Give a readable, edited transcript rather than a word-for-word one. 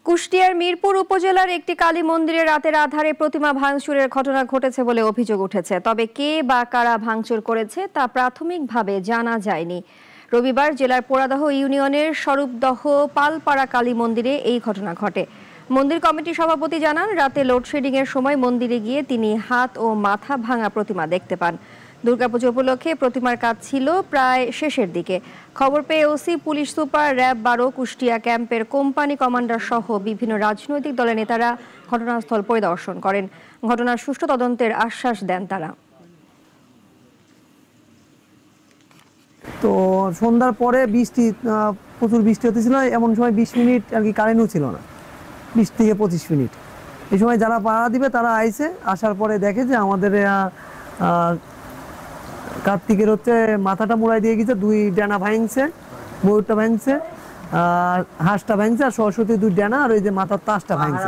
কুষ্টিয়ার মিরপুর উপজেলার একটি কালী মন্দিরে রাতের আধারে প্রতিমা ভাঙচুরের ঘটনা ঘটেছে বলে অভিযোগ উঠেছে। তবে কে বা কারা ভাঙচুর করেছে তা প্রাথমিকভাবে জানা যায়নি। রবিবার জেলার পোড়াদহ ইউনিয়নের স্বরূপদহ পালপাড়া কালী মন্দিরে এই ঘটনা ঘটে। মন্দির কমিটির সভাপতি জানান, রাতে লোডশেডিং এর সময় মন্দিরে গিয়ে তিনি হাত ও মাথা ভাঙা প্রতিমা দেখতে পান। দুর্গাপুজো উপলক্ষে প্রতিমার কাজ ছিল প্রায় শেষের দিকে। খবর পেয়ে OC, police super, RAB 12, Kushtia ক্যাম্পের কোম্পানি কমান্ডার সহ বিভিন্ন রাজনৈতিক দলের নেতারা ঘটনাস্থল পরিদর্শন করেন। ঘটনার সুষ্ঠু তদন্তের আশ্বাস দেন তারা। তো সন্ধ্যার পরে প্রচুর বৃষ্টি হতেছিল, এমন সময় 20 মিনিট আর কি কারেন্টও ছিল না, 20 থেকে 25 মিনিট। এই সময় যারা পাহারা দিবে তারা আসার পরে দেখে যে আমাদের কার্তিকের মাথাটা মুড়াই দিয়ে গেছে, 2 ডানা ভাঙছে, ময়ূরটা ভাঙছে, আর হাঁসটা ভাঙছে, আর সরস্বতী 2 ডানা, আর ওই যে মাথার তাসটা ভাঙছে।